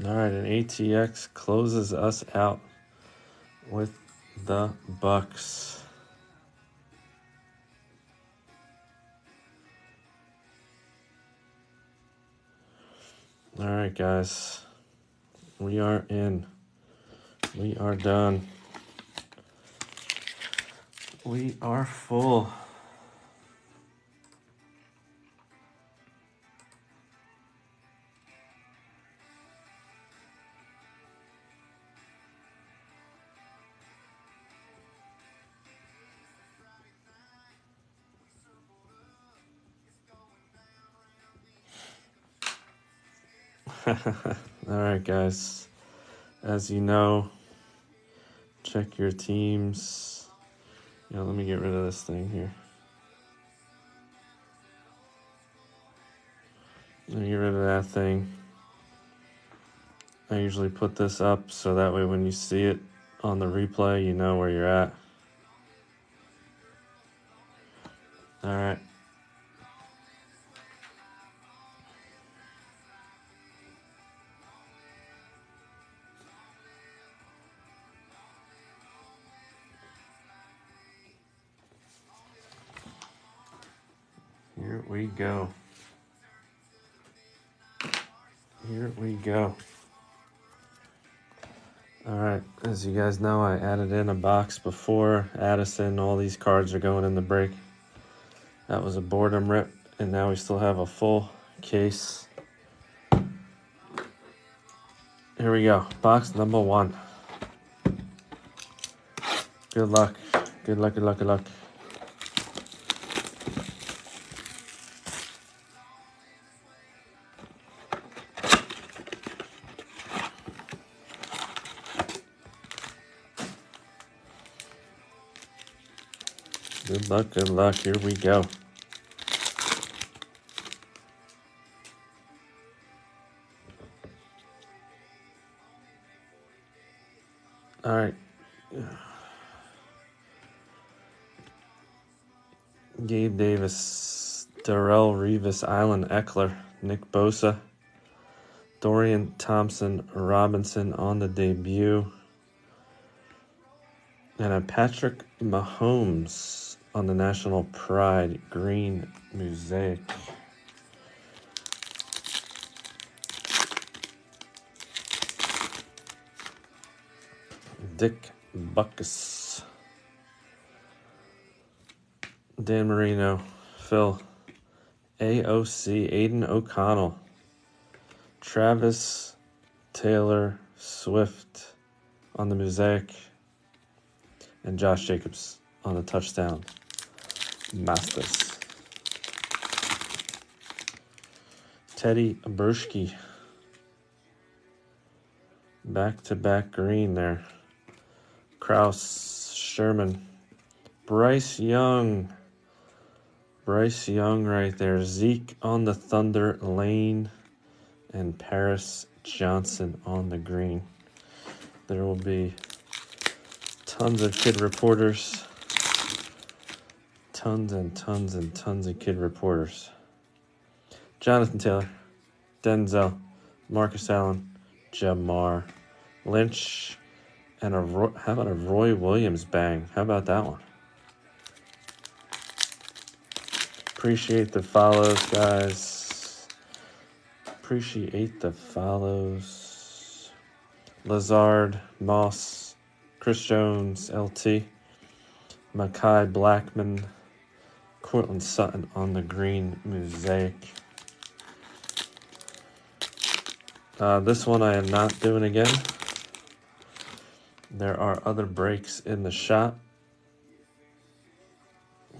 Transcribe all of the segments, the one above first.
All right, and ATX closes us out with the Bucks. All right, guys. We are in. We are done. We are full. All right, guys. As you know, check your teams. Let me get rid of this thing here. Let me get rid of that thing. I usually put this up so that way when you see it on the replay, you know where you're at. All right. Here we go. Here we go. All right, as you guys know, I added in a box before Addison. All these cards are going in the break. That was a boredom rip, and now we still have a full case. Here we go, box number 1. Good luck. Good luck, good luck, good luck. Good luck, good luck. Here we go. All right. Gabe Davis, Darrell Revis, Island Eckler, Nick Bosa, Dorian Thompson Robinson on the debut, and a Patrick Mahomes on the National Pride Green Mosaic. Dick Buckus, Dan Marino, Phil, AOC, Aiden O'Connell, Travis Taylor Swift on the Mosaic, and Josh Jacobs on the touchdown Masters. Teddy Bruschi, back-to-back green there. Kraus, Sherman, Bryce Young right there. Zeke on the Thunder Lane, and Paris Johnson on the green. There will be tons of kid reporters. Tons and tons and tons of kid reporters. Jonathan Taylor, Denzel, Marcus Allen, Jamar Lynch, and how about a Roy Williams bang? How about that one? Appreciate the follows, guys. Appreciate the follows. Lazard, Moss, Chris Jones, LT, Makai Blackman, Cortland Sutton on the green Mosaic. This one I am not doing again. There are other breaks in the shop.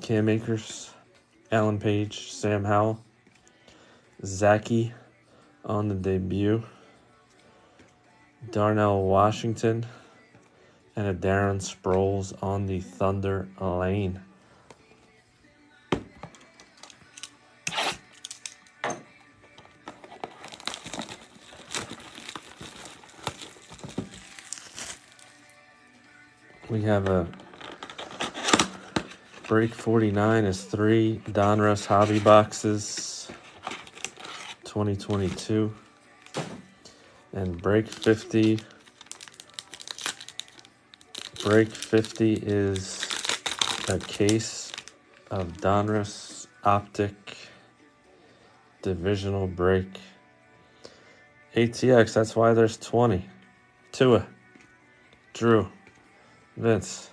Cam Akers, Alan Page, Sam Howell, Zachy on the debut, Darnell Washington, and a Darren Sproles on the Thunder Lane. We have a break 49 is 3 Donruss Hobby Boxes 2022. And break 50. Break 50 is a case of Donruss Optic Divisional Break. ATX, that's why there's 20. Tua, Drew, Vince,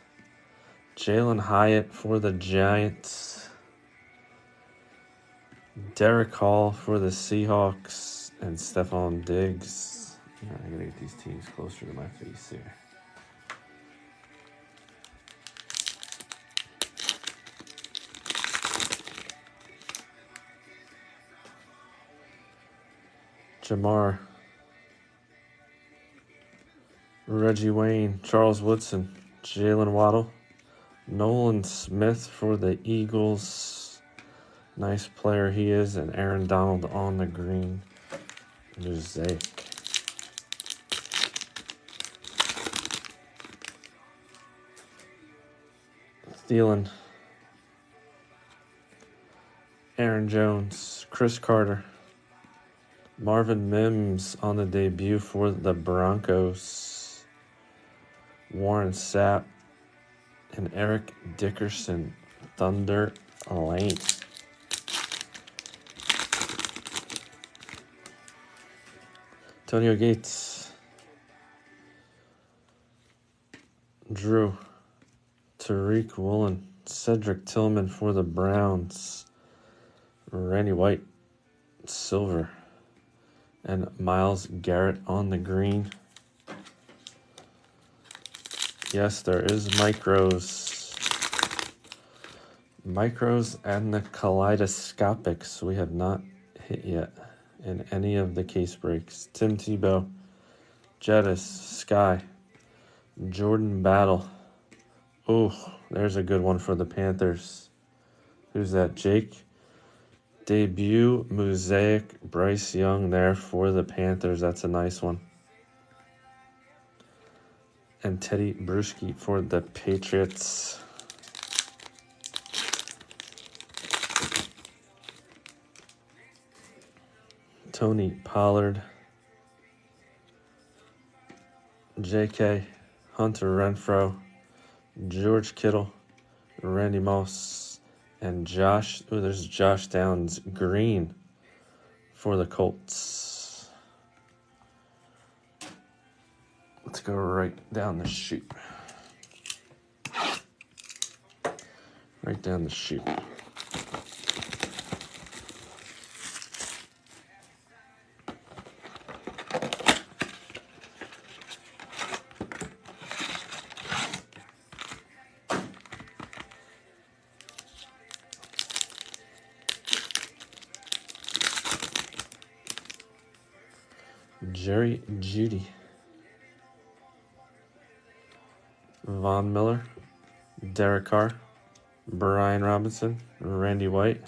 Jalen Hyatt for the Giants, Derek Hall for the Seahawks, and Stephon Diggs. I gotta get these teams closer to my face here. Jamar, Reggie Wayne, Charles Woodson, Jalen Waddle, Nolan Smith for the Eagles. Nice player he is, and Aaron Donald on the green. Mosaic. Thielen, Aaron Jones, Chris Carter, Marvin Mims on the debut for the Broncos, Warren Sapp, and Eric Dickerson, Thunder Lane. Antonio Gates, Drew, Tariq Woolen, Cedric Tillman for the Browns, Randy White, silver, and Myles Garrett on the green. Yes, there is micros. Micros and the kaleidoscopics we have not hit yet in any of the case breaks. Tim Tebow, Jettis, Sky, Jordan Battle. Oh, there's a good one for the Panthers. Who's that, Jake? Debut Mosaic, Bryce Young there for the Panthers. That's a nice one. And Teddy Bruschi for the Patriots. Tony Pollard, J.K., Hunter Renfrow, George Kittle, Randy Moss, and Josh. Oh, there's Josh Downs green for the Colts. Let's go right down the chute. Right down the chute. Jerry Jeudy, Von Miller, Derek Carr, Brian Robinson, Randy White.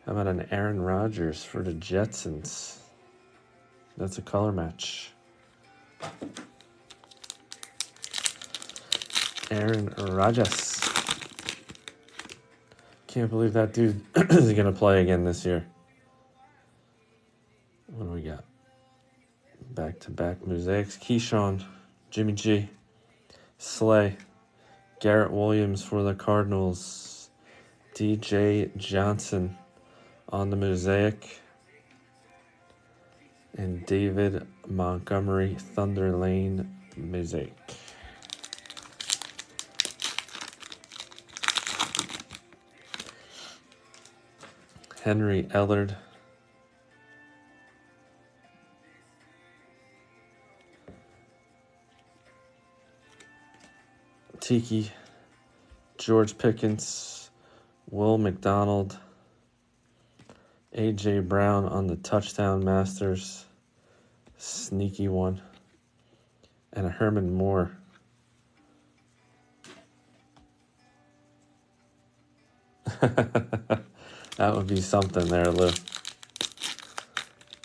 How about an Aaron Rodgers for the Jetsons? That's a color match. Aaron Rodgers. Can't believe that dude is going to play again this year. What do we got? Back-to-back mosaics. Keyshawn, Jimmy G, Slay, Garrett Williams for the Cardinals, DJ Johnson on the mosaic, and David Montgomery, Thunder Lane mosaic. Henry Ellard, Tiki, George Pickens, Will McDonald, A.J. Brown on the touchdown masters, sneaky one, and a Herman Moore. That would be something there, Lou.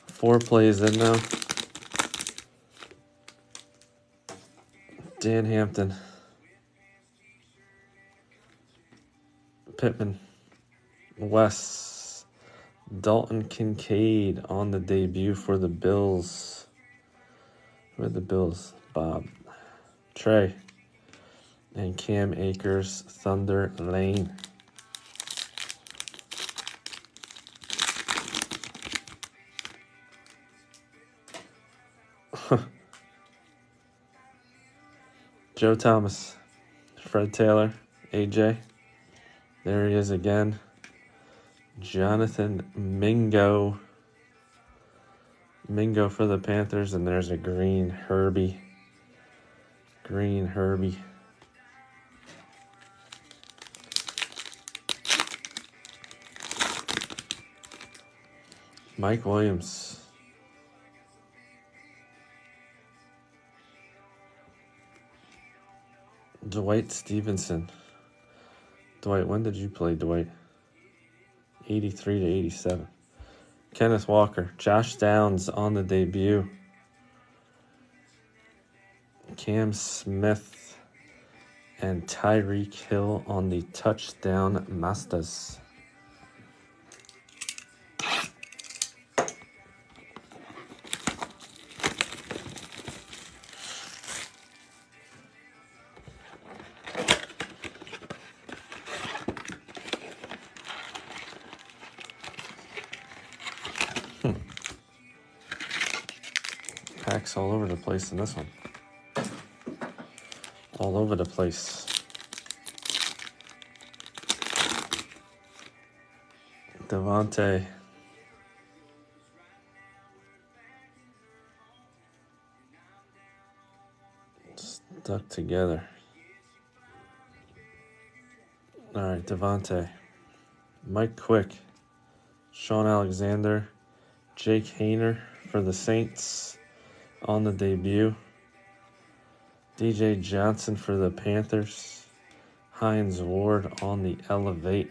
4 plays in now. Dan Hampton, Pittman, Wes, Dalton Kincaid on the debut for the Bills. Who are the Bills? Bob. Trey. And Cam Akers, Thunder Lane. Joe Thomas, Fred Taylor, AJ. There he is again. Jonathan Mingo. Mingo for the Panthers, and there's a green Herbie. Green Herbie. Mike Williams. Dwight Stevenson. Dwight, when did you play, Dwight? 83 to 87. Kenneth Walker. Josh Downs on the debut. Cam Smith and Tyreek Hill on the touchdown masters. Packs all over the place in this one. All over the place. Devontae. Stuck together. All right, Devontae. Mike Quick. Sean Alexander. Jake Hayner for the Saints on the debut. DJ Johnson for the Panthers. Hines Ward on the Elevate.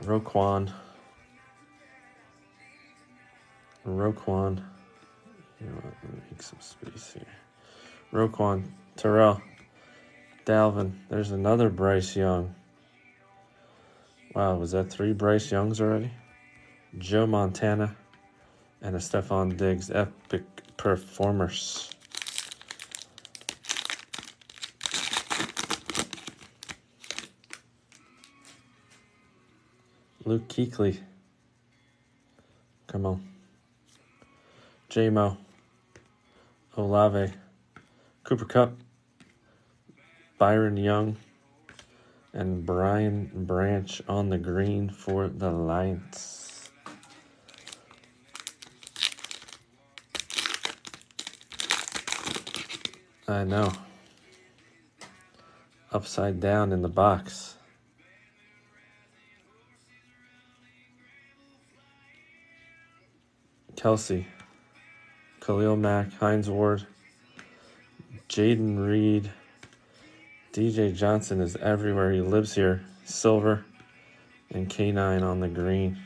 Roquan. You know what? Let me make some space here. Roquan. Terrell. Dalvin. There's another Bryce Young. Wow, was that 3 Bryce Youngs already? Joe Montana and a Stephon Diggs. Epic performers. Luke Kuechly. Come on. J-Mo. Olave. Cooper Kupp. Byron Young. And Brian Branch on the green for the Lions. I know. Upside down in the box. Kelsey. Khalil Mack. Hines Ward. Jaden Reed. DJ Johnson is everywhere. He lives here. Silver and K9 on the green.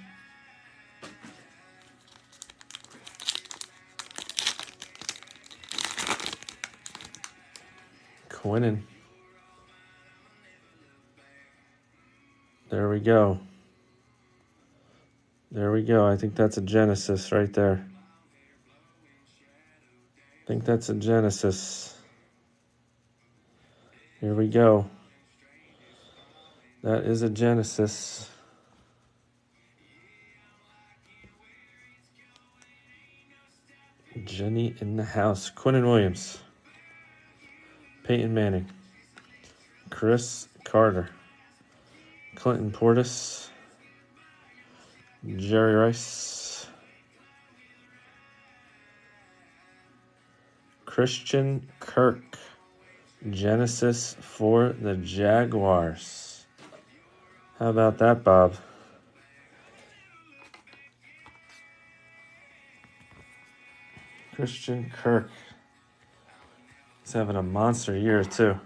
Quinnen. There we go. There we go. I think that's a Genesis right there. I think that's a Genesis. Here we go. That is a Genesis. Jenny in the house. Quinnen Williams. Peyton Manning. Chris Carter. Clinton Portis. Jerry Rice. Christian Kirk. Genesis for the Jaguars. How about that, Bob? Christian Kirk. He's having a monster year, too.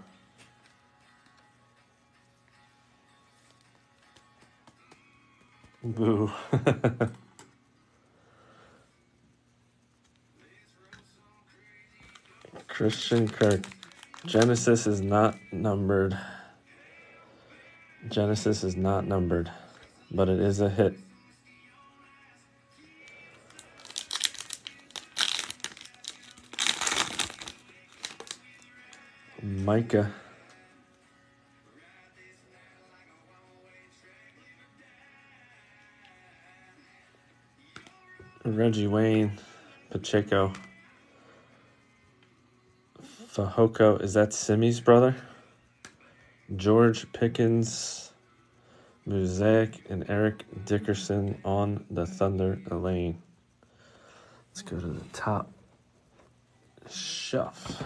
Boo. Christian Kirk. Genesis is not numbered. Genesis is not numbered, but it is a hit. Micah. Reggie Wayne. Pacheco. Fahoko. Is that Simi's brother? George Pickens. Mosaic and Eric Dickerson on the Thunder lane. Let's go to the top shelf.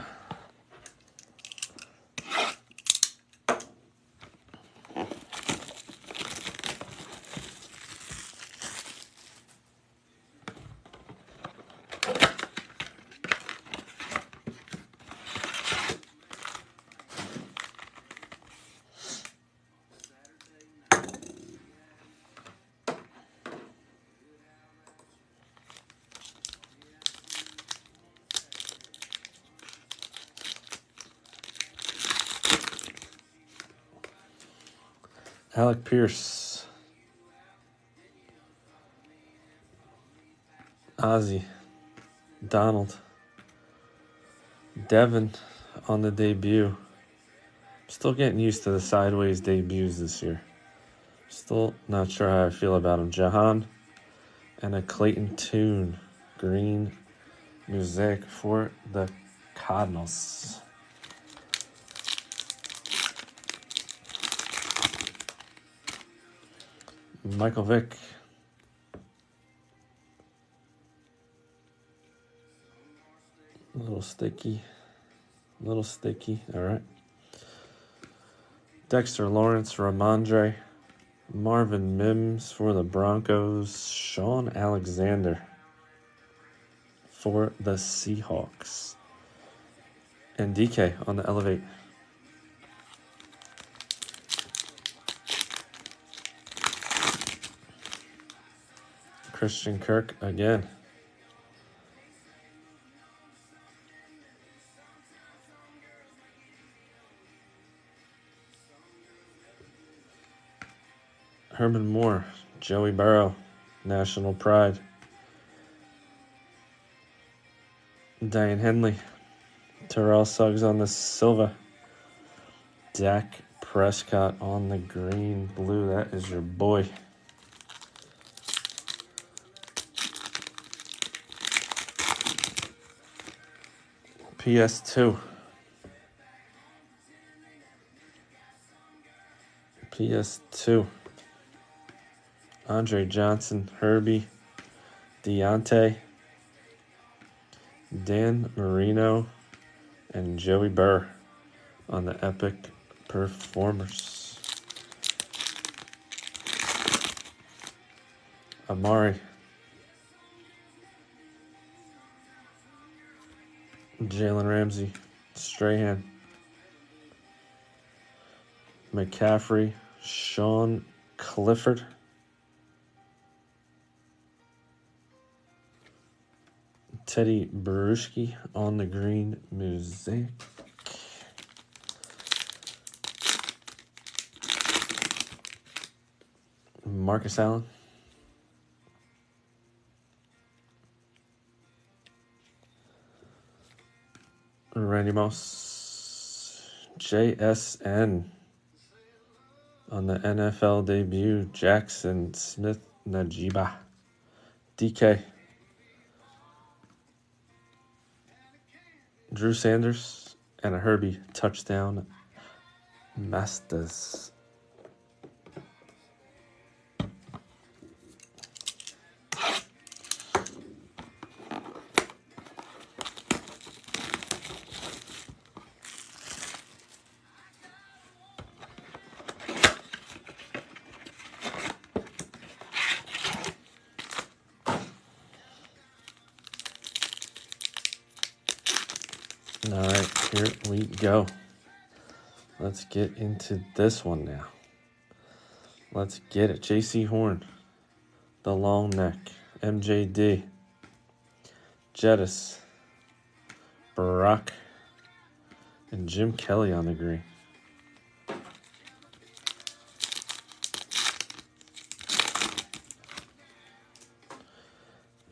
Alec Pierce. Ozzie. Donald. Devin on the debut. Still getting used to the sideways debuts this year. Still not sure how I feel about him. Jahan and a Clayton Tune. Green mosaic for the Cardinals. Michael Vick. A little sticky. All right. Dexter Lawrence, Ramondre. Marvin Mims for the Broncos. Sean Alexander for the Seahawks. And DK on the Elevate. Christian Kirk again. Herman Moore, Joey Burrow, National Pride. Diane Henley, Terrell Suggs on the Silva. Dak Prescott on the green blue. That is your boy. PS2. Andre Johnson, Herbie, Deontay, Dan Marino, and Joey Burr on the Epic Performers. Amari, Jalen Ramsey, Strahan, McCaffrey, Sean Clifford, Teddy Bruschi on the green mosaic. Marcus Allen. Randy Moss. JSN on the NFL debut. Jackson Smith Najiba. DK. Drew Sanders and a Herbie touchdown. Masters. All right, here we go. Let's get into this one now. Let's get it. J.C. Horn, the long neck, MJD, Jettis, Barack, and Jim Kelly on the green.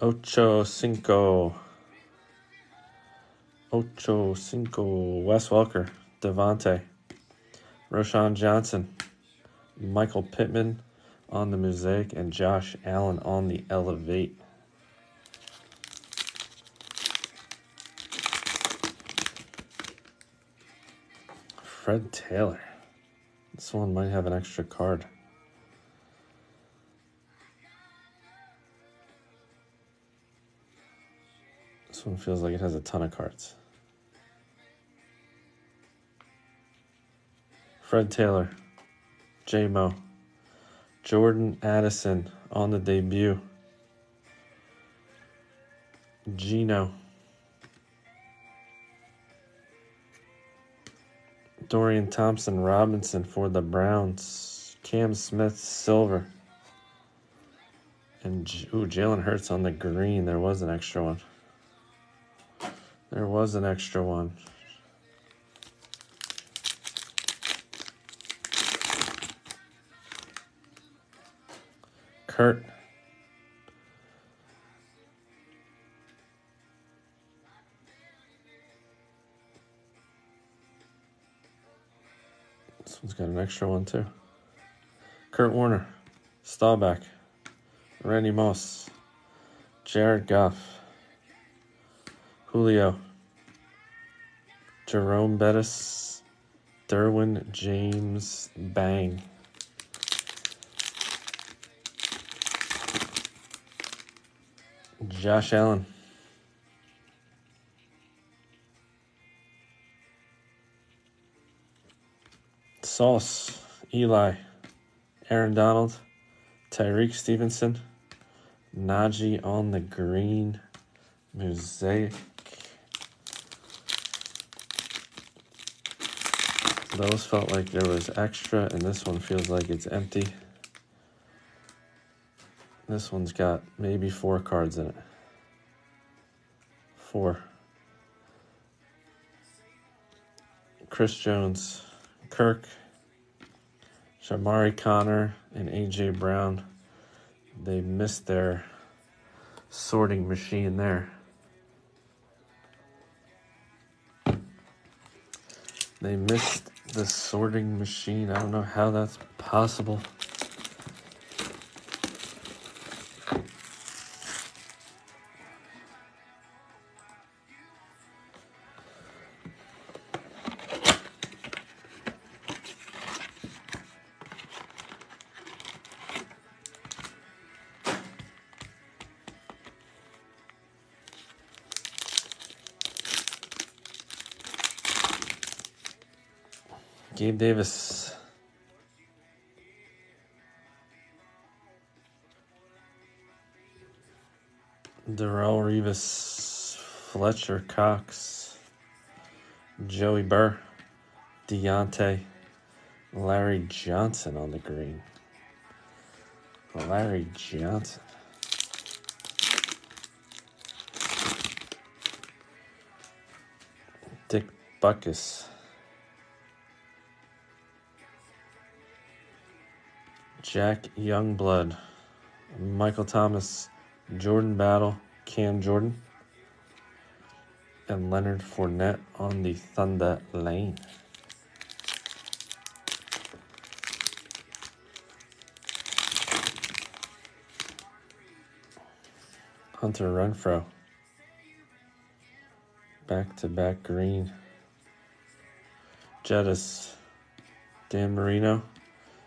Ocho Cinco. Wes Welker. Devontae. Roshan Johnson. Michael Pittman on the Mosaic. And Josh Allen on the Elevate. Fred Taylor. This one might have an extra card. This one feels like it has a ton of cards. Fred Taylor, J-Mo, Jordan Addison on the debut, Gino, Dorian Thompson-Robinson for the Browns, Cam Smith, silver, and Jalen Hurts on the green. There was an extra one. Kurt. This one's got an extra one too. Kurt Warner, Staubach, Randy Moss, Jared Goff, Julio, Jerome Bettis, Derwin James, bang. Josh Allen. Sauce, Eli, Aaron Donald, Tyreek Stevenson, Najee on the green, Mosaic. Those felt like there was extra, and this one feels like it's empty. This one's got maybe 4 cards in it. 4. Chris Jones, Kirk, Shamari Connor, and A.J. Brown. They missed their sorting machine there. They missed the sorting machine. I don't know how that's possible. Gabe Davis. Darrelle Revis, Fletcher Cox, Joey Burr, Deontay, Larry Johnson on the green. Larry Johnson. Dick Butkus. Jack Youngblood, Michael Thomas, Jordan Battle, Cam Jordan, and Leonard Fournette on the Thunder Lane. Hunter Renfrow, back-to-back green. Jettis, Dan Marino,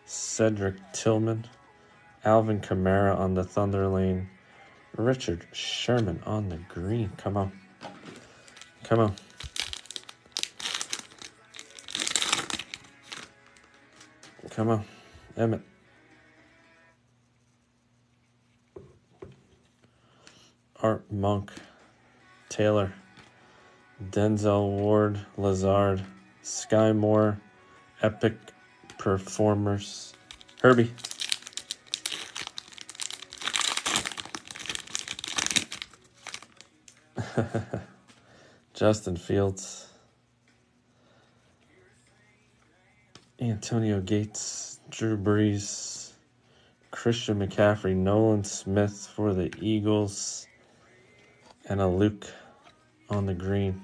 Cedric Tillman, Alvin Kamara on the Thunder Lane, Richard Sherman on the green. Come on. Come on. Come on. Emmett. Art Monk, Taylor, Denzel Ward, Lazard, Sky Moore, Epic Performers, Herbie. Justin Fields, Antonio Gates, Drew Brees, Christian McCaffrey, Nolan Smith for the Eagles, and a Luke on the green.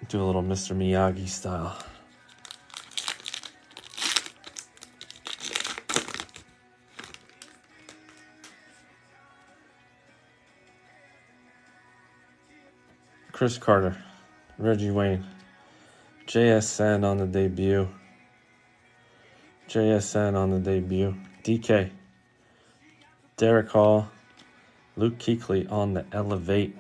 Do a little Mr. Miyagi style. Chris Carter, Reggie Wayne, JSN on the debut. JSN on the debut. DK, Derek Hall, Luke Kuechly on the Elevate.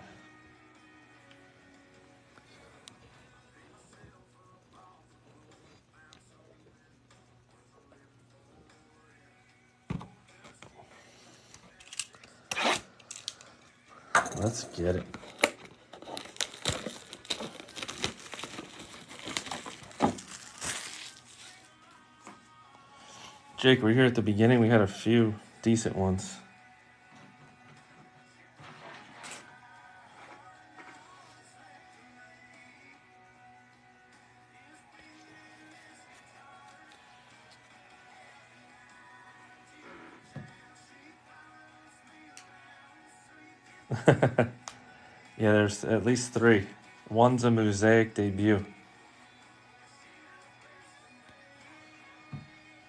Let's get it. Jake, we're here at the beginning. We had a few decent ones. Yeah, there's at least 3. One's a Mosaic debut.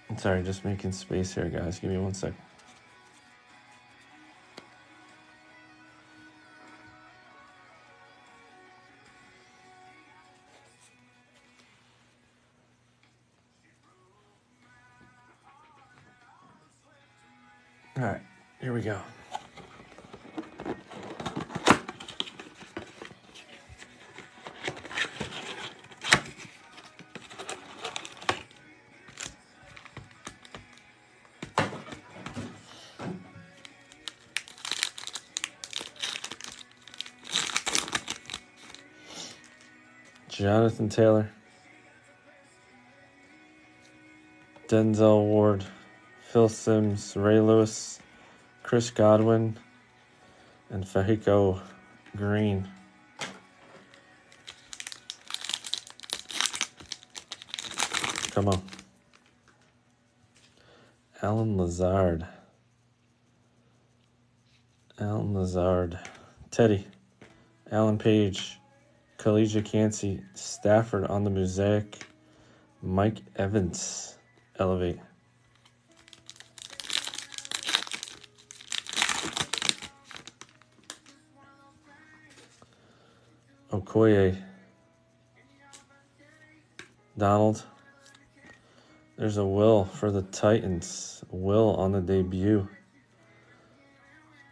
I'm sorry, just making space here, guys. Give me 1 second. All right, here we go. Jonathan Taylor, Denzel Ward, Phil Simms, Ray Lewis, Chris Godwin, and Fahiko Green. Come on. Alan Lazard. Teddy, Alan Page, Khalija Cansey, Stafford on the Mosaic, Mike Evans, Elevate. Okoye, Donald. There's a Will for the Titans. Will on the debut.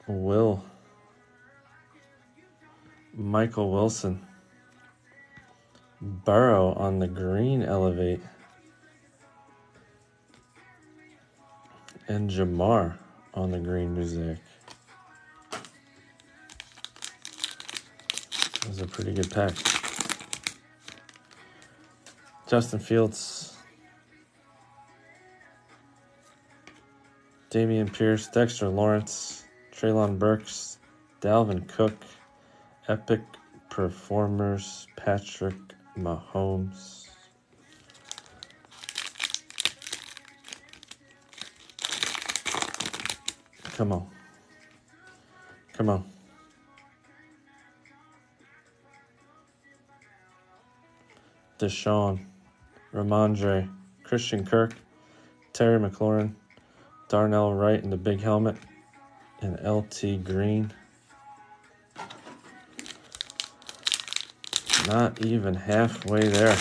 Will. Michael Wilson. Burrow on the green Elevate. And Jamar on the green Mosaic. That was a pretty good pack. Justin Fields. Damian Pierce, Dexter Lawrence, Treylon Burks, Dalvin Cook, Epic Performers, Patrick Mahomes. Come on. Come on. Deshaun, Ramondre, Christian Kirk, Terry McLaurin, Darnell Wright in the big helmet, and LT Green. Not even halfway there.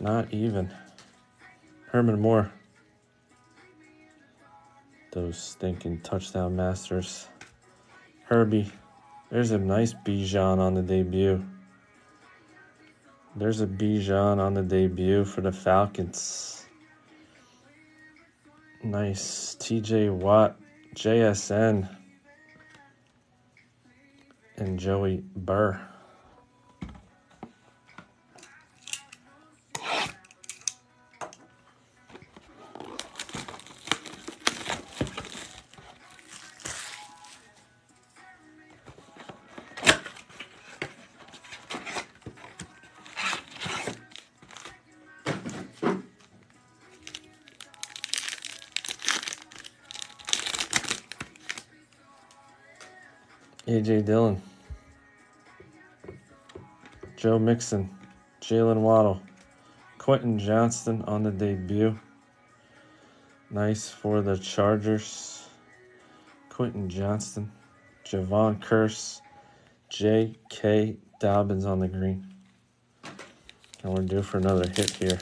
Not even. Herman Moore. Those stinking touchdown masters. Herbie. There's a nice Bijan on the debut. There's a Bijan on the debut for the Falcons. Nice. TJ Watt, JSN, and Joey Burr. A.J. Dillon, Joe Mixon, Jalen Waddle, Quentin Johnston on the debut. Nice for the Chargers. Quentin Johnston, Javon Curse, J.K. Dobbins on the green. And we're due for another hit here.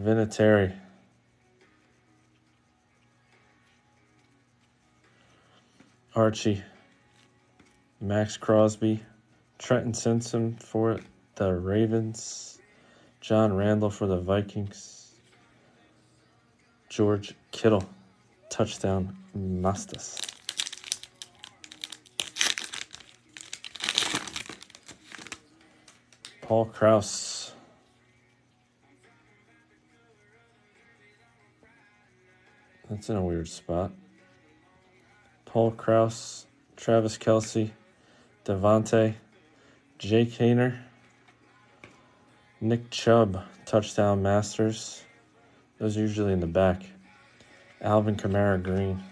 Vinatieri. Archie. Max Crosby. Trenton Simpson for the Ravens. John Randall for the Vikings. George Kittle. Touchdown Mastas. Paul Krause. That's in a weird spot. Paul Krause, Travis Kelce, Devontae, Jake Hayner, Nick Chubb, touchdown Masters. Those are usually in the back. Alvin Kamara green.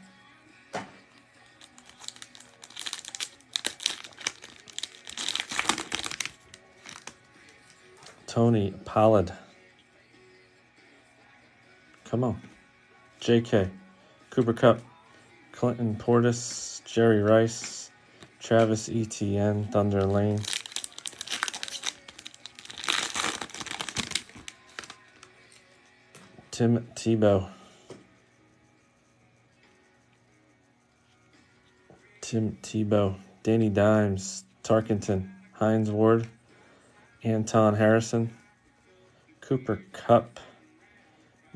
Tony Pollard. Come on. JK. Cooper Kupp. Clinton Portis. Jerry Rice. Travis Etienne. Thunder Lane. Tim Tebow. Danny Dimes. Tarkenton. Hines Ward. Anton Harrison. Cooper Kupp.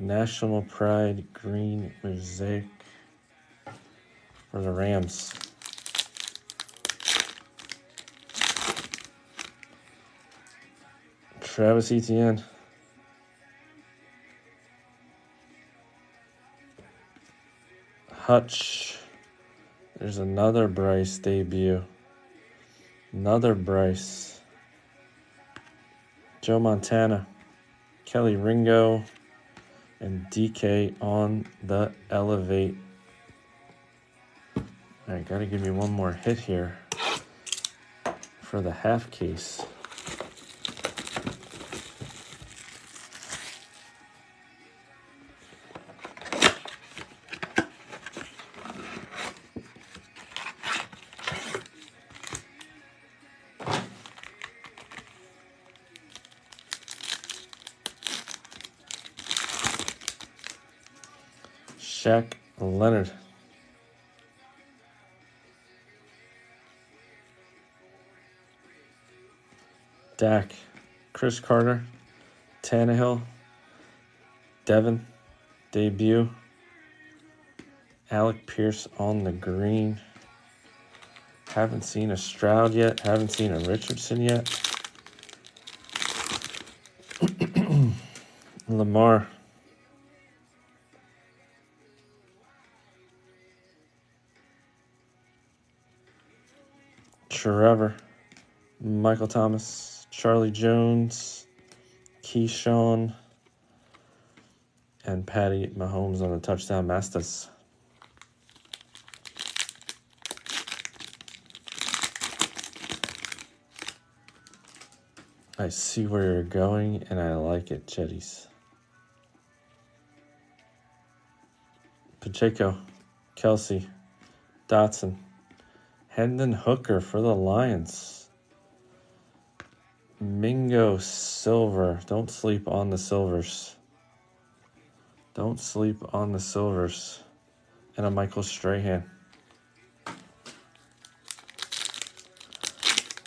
National Pride Green Mosaic for the Rams. Travis Etienne. Hutch. There's another Bryce debut. Another Bryce. Joe Montana. Kelly Ringo. And DK on the Elevate. All right, gotta give me one more hit here for the half case. Shaq Leonard. Dak. Chris Carter. Tannehill. Devin. Debut. Alec Pierce on the green. Haven't seen a Stroud yet. Haven't seen a Richardson yet. Lamar. Trevor. Michael Thomas. Charlie Jones. Keyshawn. And Patty Mahomes on the touchdown Mastas. I see where you're going, and I like it, Jetties. Pacheco, Kelsey, Dotson, Hendon Hooker for the Lions. Mingo Silver. Don't sleep on the Silvers. Don't sleep on the Silvers. And a Michael Strahan.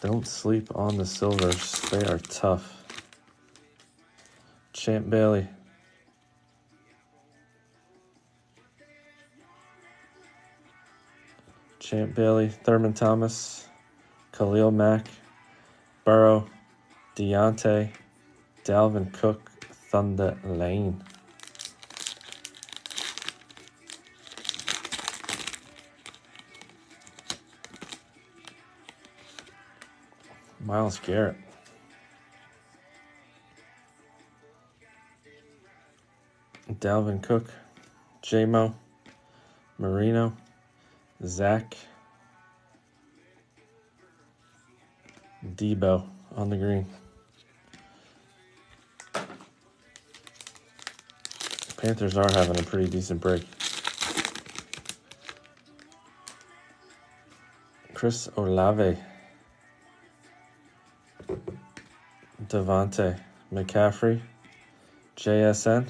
Don't sleep on the Silvers. They are tough. Champ Bailey. Thurman Thomas, Khalil Mack, Burrow, Deontay, Dalvin Cook, Thunder Lane. Myles Garrett. Dalvin Cook, J-Mo, Marino, Zach, Debo on the green. Panthers are having a pretty decent break. Chris Olave, Devontae, McCaffrey, JSN.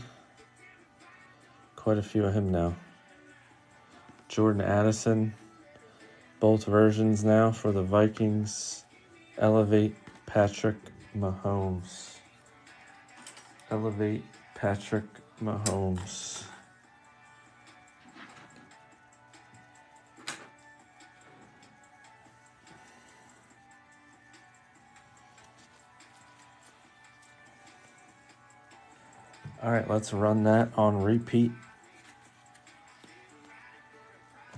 Quite a few of him now. Jordan Addison, both versions now for the Vikings. Elevate Patrick Mahomes. Elevate Patrick Mahomes. All right, let's run that on repeat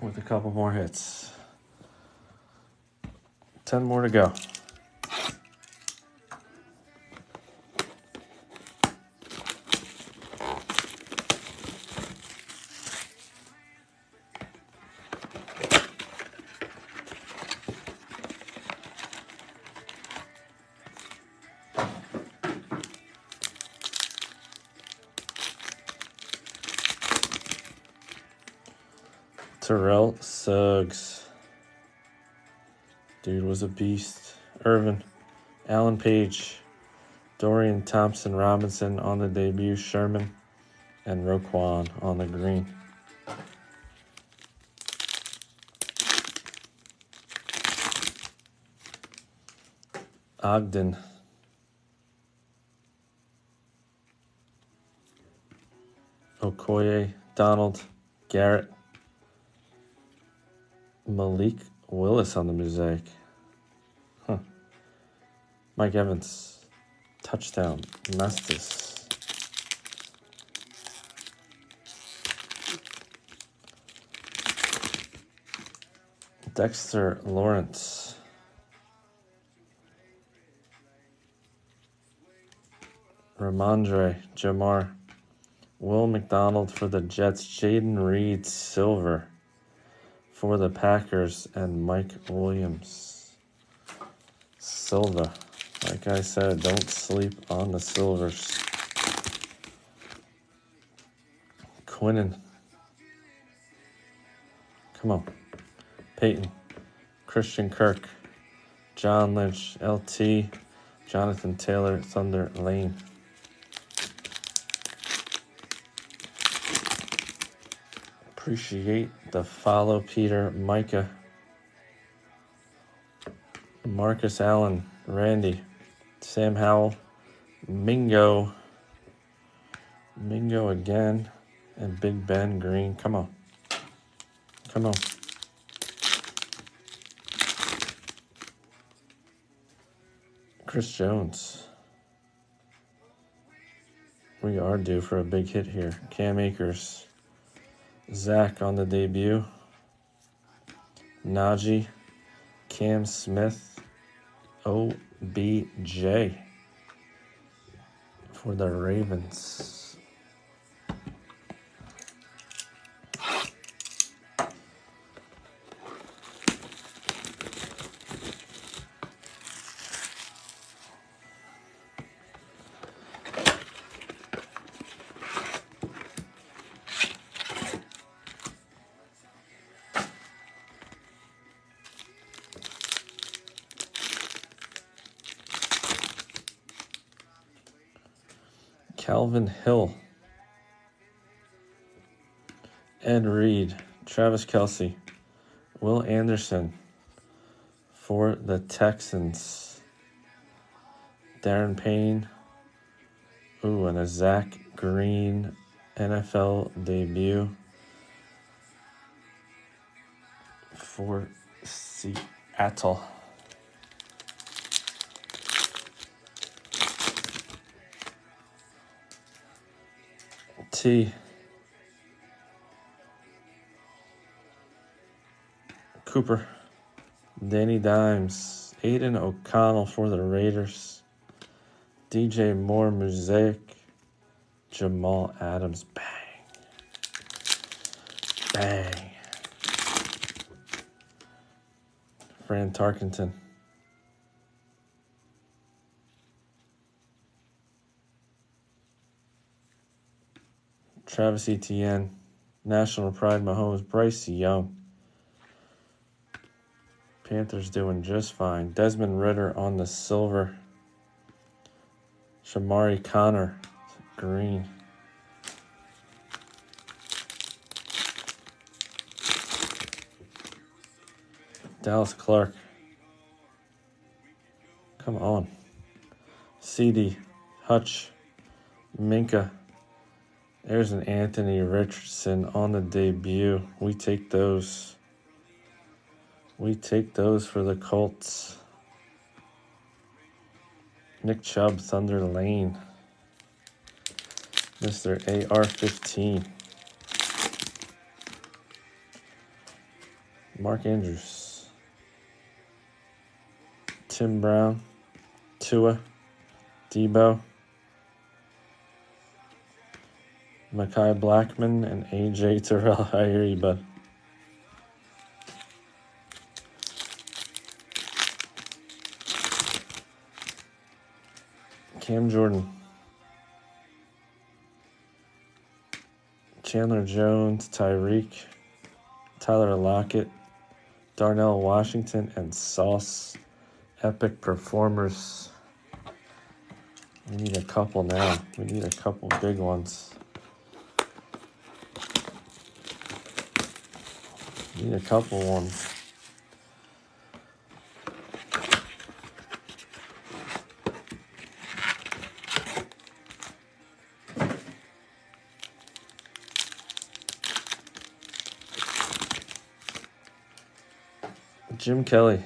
with a couple more hits. 10 more to go. Terrell Suggs. Dude was a beast. Irvin. Alan Page. Dorian Thompson-Robinson on the debut. Sherman. And Roquan on the green. Ogden. Okoye. Donald. Garrett. Malik Willis on the mosaic. Mike Evans. Touchdown. Mestis. Dexter Lawrence. Ramondre Jamar. Will McDonald for the Jets. Jaden Reed silver for the Packers, and Mike Williams silver. Like I said, don't sleep on the silvers. Quinnen. Come on. Peyton. Christian Kirk. John Lynch. LT. Jonathan Taylor. Thunder Lane. Appreciate the follow, Peter. Micah. Marcus Allen. Randy. Sam Howell. Mingo. Mingo again. And Big Ben Green. Come on. Come on. Chris Jones. We are due for a big hit here. Cam Akers. Zach on the debut. Najee. Cam Smith. OBJ for the Ravens. Calvin Hill. Ed Reed. Travis Kelce. Will Anderson for the Texans. Darren Payne. Ooh, and a Zach Green NFL debut for Seattle. T. Cooper. Danny Dimes. Aiden O'Connell for the Raiders. DJ Moore mosaic. Jamal Adams. Bang. Bang. Fran Tarkenton. Travis Etienne. National Pride Mahomes. Bryce Young. Panthers doing just fine. Desmond Ridder on the silver. Shamari Connor. Green. Dallas Clark. Come on. CD. Hutch. Minka. There's an Anthony Richardson on the debut. We take those. We take those for the Colts. Nick Chubb, Thunder Lane. Mr. AR-15. Mark Andrews. Tim Brown. Tua. Debo. Mekhi Blackman and AJ Terrell. I hear you, bud. Cam Jordan. Chandler Jones, Tyreek, Tyler Lockett, Darnell Washington, and Sauce. Epic performers. We need a couple now. We need a couple big ones. We need a couple ones. Jim Kelly.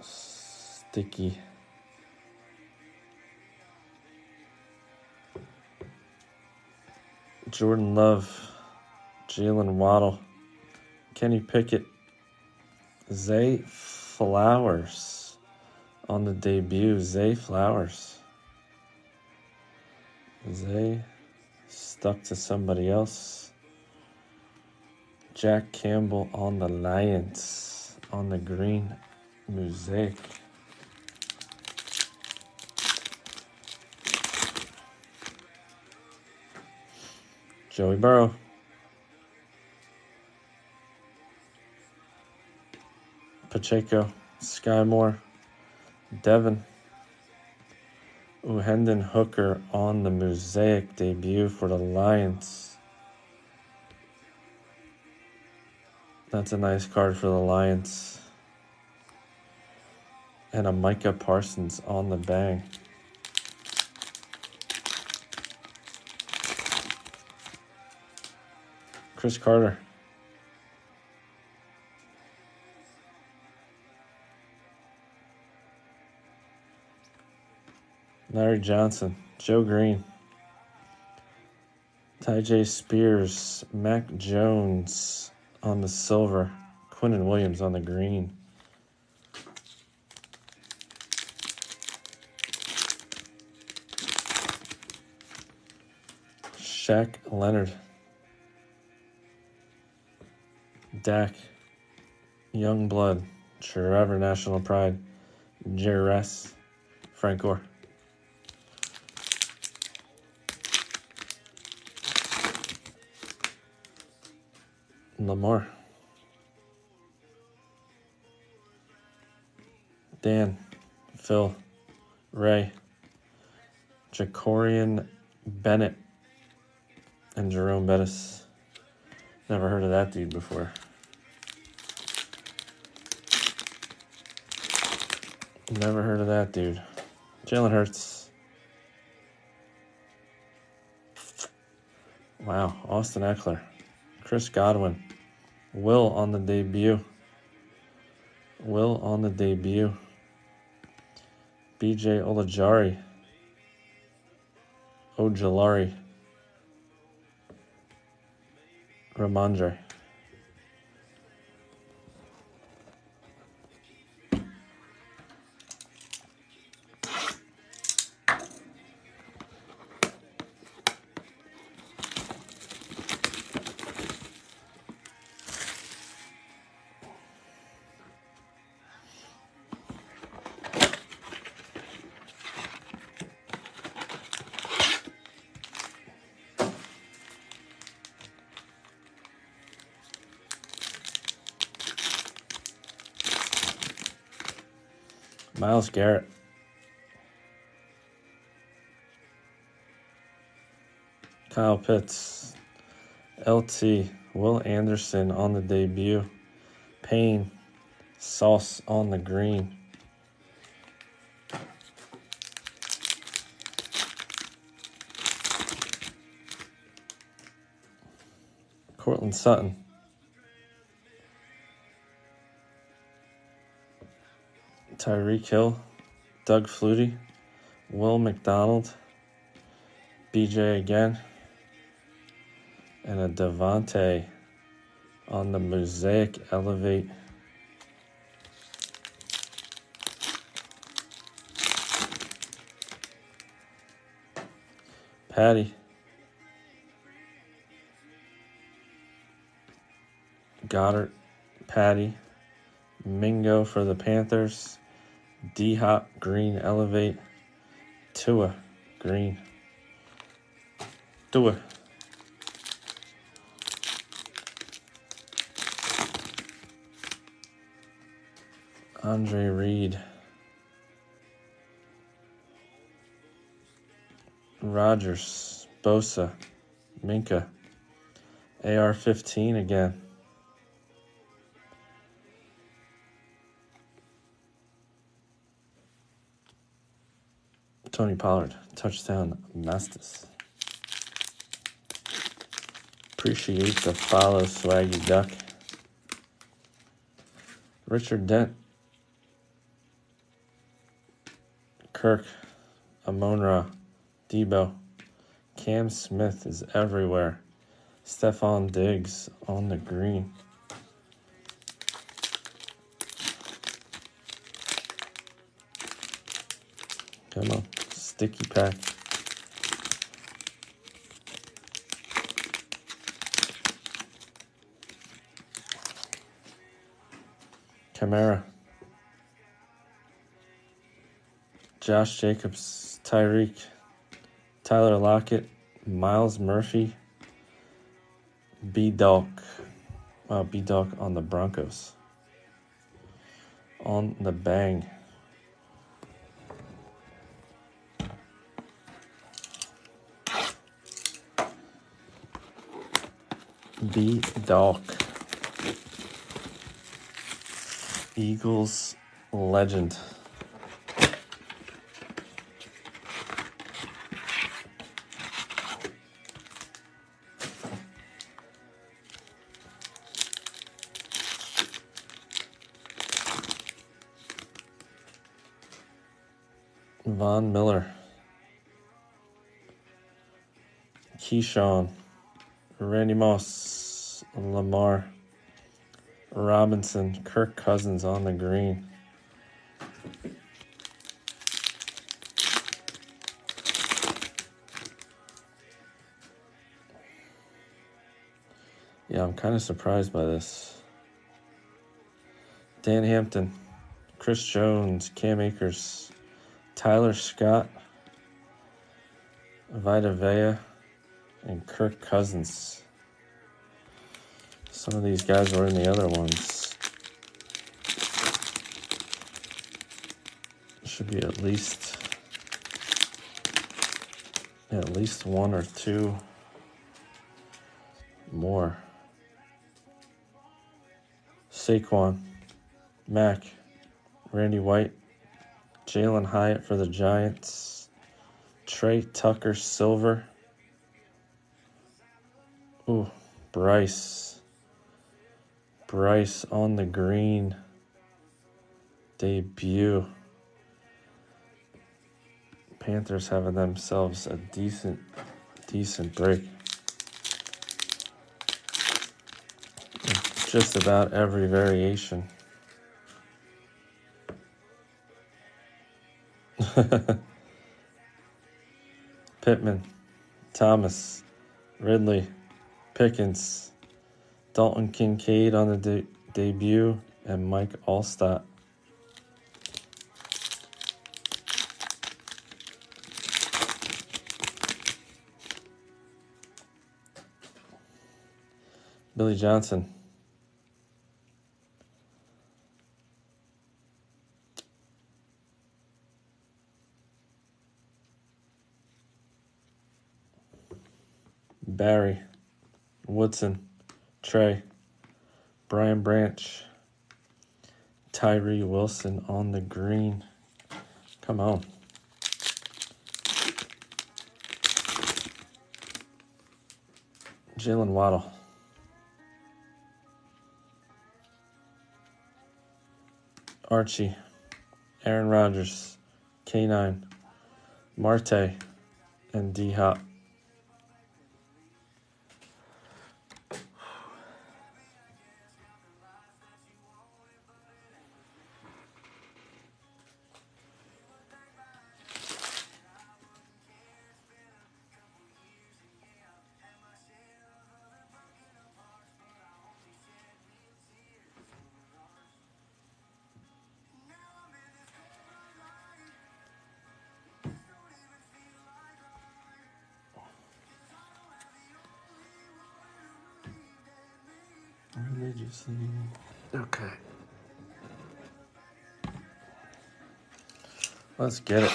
Sticky. Jordan Love. Jalen Waddle. Kenny Pickett. Zay Flowers on the debut. Zay Flowers. Zay stuck to somebody else. Jack Campbell on the Lions on the green mosaic. Joey Burrow. Pacheco. Sky Moore. Devin. Hendon Hooker on the mosaic debut for the Lions. That's a nice card for the Lions. And a Micah Parsons on the bang. Chris Carter. Larry Johnson. Joe Green. Tyjae Spears. Mac Jones on the silver. Quinnen Williams on the green. Shaq Leonard. Dak. Youngblood. Trevor National Pride. Jerry Rice. Frank Gore. Lamar. Dan. Phil. Ray. Jacorian Bennett. And Jerome Bettis. Never heard of that dude before. Never heard of that dude. Jalen Hurts. Wow. Austin Eckler. Chris Godwin. Will on the debut. Will on the debut. BJ Olajari. Ojolari. Ramondre. Myles Garrett. Kyle Pitts. LT. Will Anderson on the debut. Payne. Sauce on the green. Cortland Sutton. Tyreek Hill. Doug Flutie. Will McDonald. BJ again. And a Devontae on the Mosaic Elevate. Patty. Goddard. Patty. Mingo for the Panthers. D-Hop green Elevate. Tua green. Tua. Andre Reed. Rodgers. Bosa. Minka. AR-15 again. Tony Pollard. Touchdown Mastis. Appreciate the follow, Swaggy Duck. Richard Dent. Kirk. Amon-Ra. Debo. Cam Smith is everywhere. Stephon Diggs on the green. Come on. Sticky pack. Kamara. Josh Jacobs. Tyreek. Tyler Lockett. Miles Murphy. B-Dawk. Wow, B-Dawk on the Broncos. On the bang. B-Dawk. Eagles legend. Von Miller. Keyshawn. Randy Moss. Lamar. Robinson. Kirk Cousins on the green. Yeah, I'm kind of surprised by this. Dan Hampton. Chris Jones. Cam Akers. Tyler Scott. Vita Vea. And Kirk Cousins. Some of these guys were in the other ones. Should be at least one or two more. Saquon, Mac, Randy White, Jalen Hyatt for the Giants, Trey Tucker Silver. Ooh, Bryce on the green debut. Panthers having themselves a decent break. Just about every variation. Pittman, Thomas, Ridley, Pickens, Dalton Kincaid on the debut, and Mike Allstott. Billy Johnson. Barry, Woodson, Trey, Brian Branch, Tyree Wilson on the green. Come on. Jalen Waddle. Archie, Aaron Rodgers, K9, Marte, and D-Hop. Religiously. Okay. Let's get it.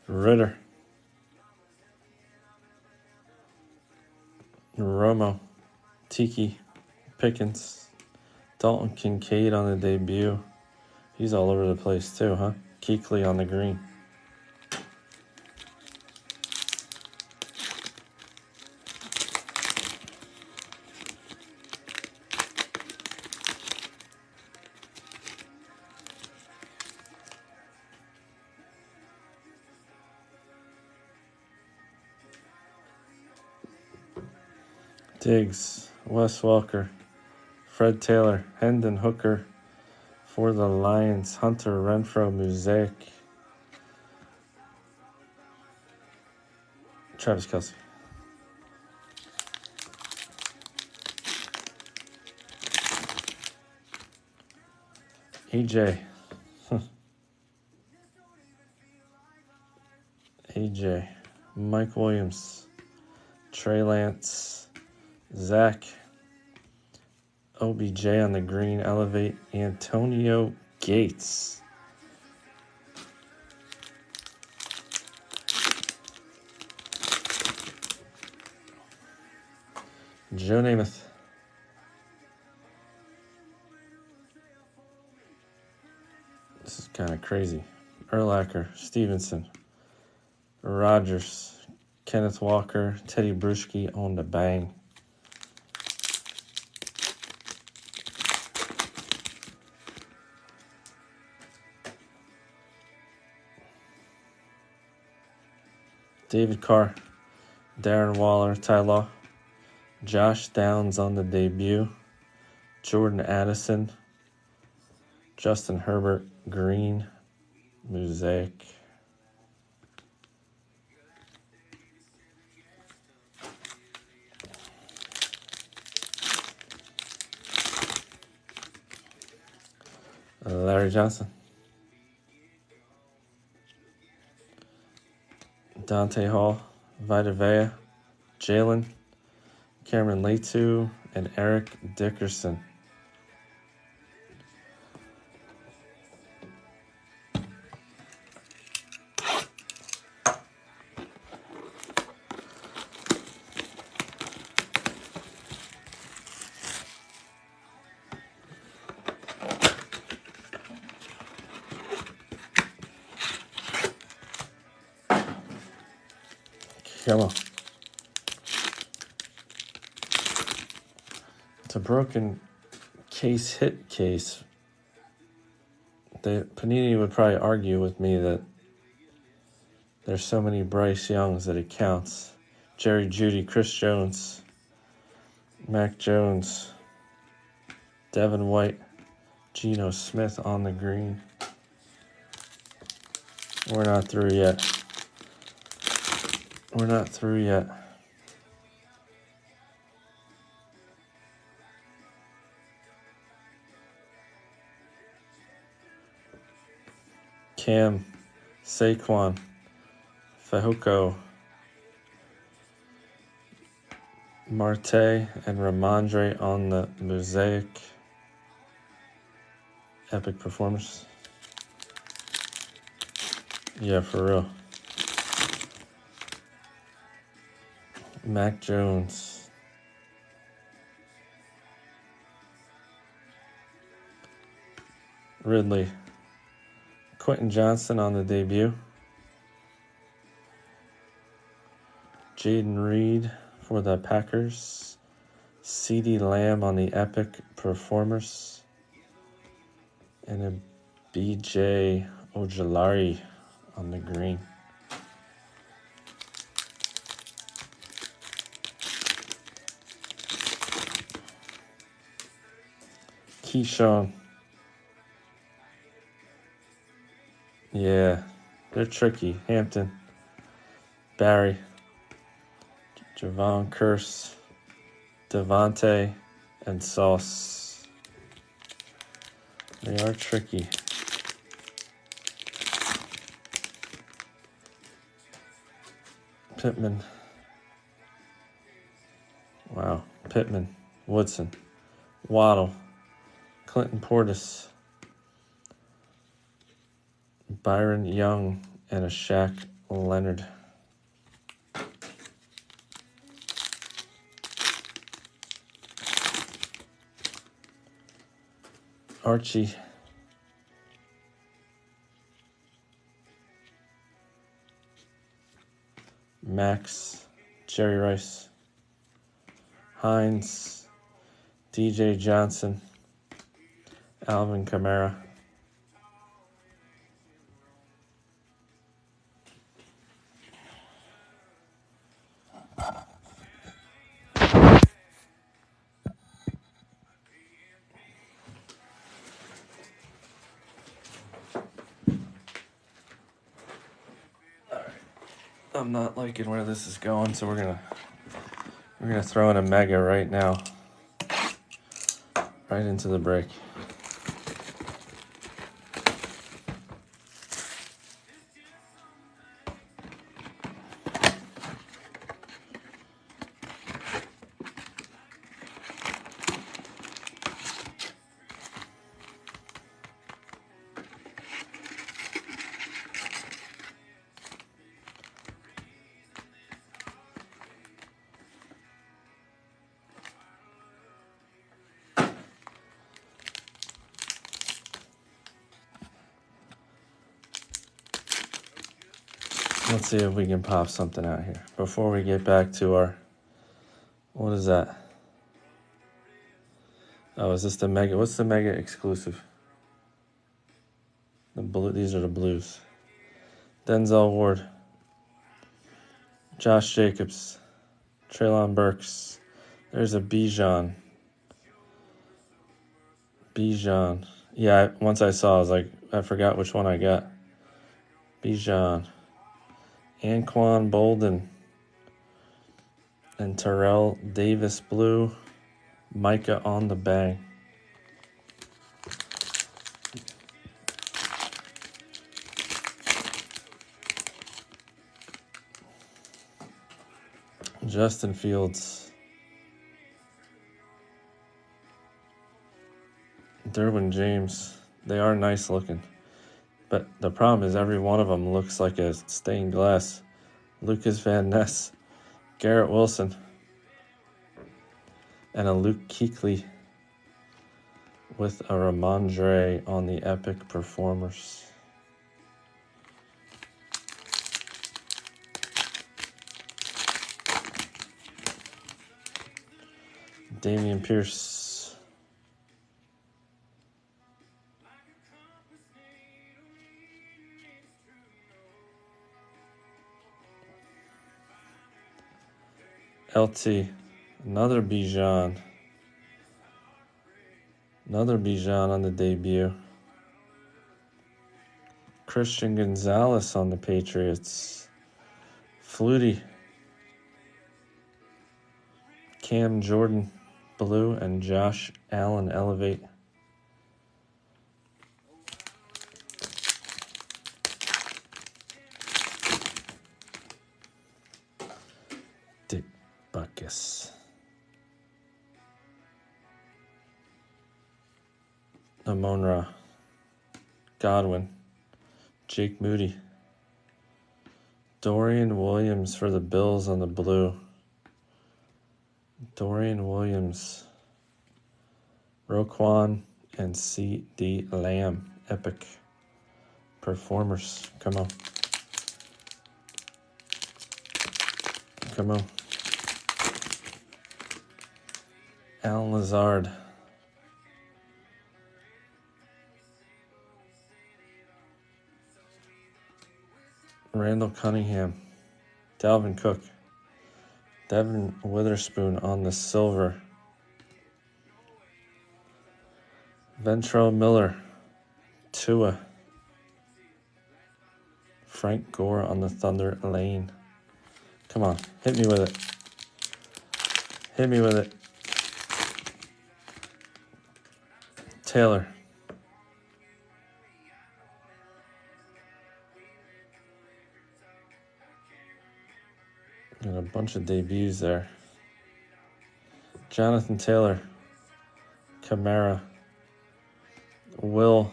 Ritter, Romo, Tiki, Pickens, Dalton Kincaid on the debut. He's all over the place too, huh? Kuechly on the green. Diggs, Wes Welker, Fred Taylor, Hendon Hooker for the Lions, Hunter Renfrow, Mosaic, Travis Kelce. AJ. AJ. Mike Williams. Trey Lance. Zach. OBJ on the green. Elevate. Antonio Gates. Joe Namath. This is kind of crazy. Urlacher, Stevenson, Rodgers, Kenneth Walker, Teddy Bruschi on the bang. David Carr, Darren Waller, Ty Law, Josh Downs on the debut, Jordan Addison, Justin Herbert, green, Mosaic. Larry Johnson, Dante Hall, Vita Vea, Jalen, Cameron Letu, and Eric Dickerson. Come on. It's a broken hit case. Panini would probably argue with me that there's so many Bryce Youngs that it counts. Jerry Jeudy, Chris Jones, Mac Jones, Devin White, Geno Smith on the green. We're not through yet. We're not through yet. Cam, Saquon, Fehoko, Marte, and Ramondre on the Mosaic. Epic performance. Yeah, for real. Mac Jones. Ridley. Quentin Johnson on the debut. Jaden Reed for the Packers. CeeDee Lamb on the Epic Performers. And a BJ Ojulari on the green. Keyshawn. Yeah, they're tricky. Hampton. Barry. Javon Curse. Devontae. And Sauce. They are tricky. Pittman. Wow. Pittman. Woodson. Waddle. Clinton Portis. Byron Young. And a Shaq Leonard. Archie. Max. Jerry Rice. Hines. DJ Johnson. Alvin Kamara. I'm not liking where this is going, so we're gonna throw in a mega right now. Right into the break. Let's see if we can pop something out here before we get back to our, what is that? Oh, is this the mega? What's the mega exclusive? The blue. These are the blues. Denzel Ward, Josh Jacobs, Treylon Burks. There's a Bijan. Yeah, once I saw, I was like, I forgot which one I got. Bijan. Anquan Bolden. And Terrell Davis blue. Micah on the bang. Justin Fields. Derwin James. They are nice looking. But the problem is every one of them looks like a stained glass. Lucas Van Ness. Garrett Wilson. And a Luke Kuechly with a Ramondre on the Epic Performers. Damian Pierce. LT. Another Bijan. Another Bijan on the debut. Christian Gonzalez on the Patriots. Flutie. Cam Jordan blue and Josh Allen elevate. Buckus. Amon-Ra. Godwin. Jake Moody. Dorian Williams for the Bills on the blue. Dorian Williams. Roquan and C.D. Lamb. Epic performers. Come on. Come on. Alan Lazard. Randall Cunningham. Dalvin Cook. Devin Witherspoon on the silver. Ventrell Miller. Tua. Frank Gore on the Thunder lane. Come on, hit me with it. Hit me with it. Taylor. Got a bunch of debuts there. Jonathan Taylor. Kamara. Will.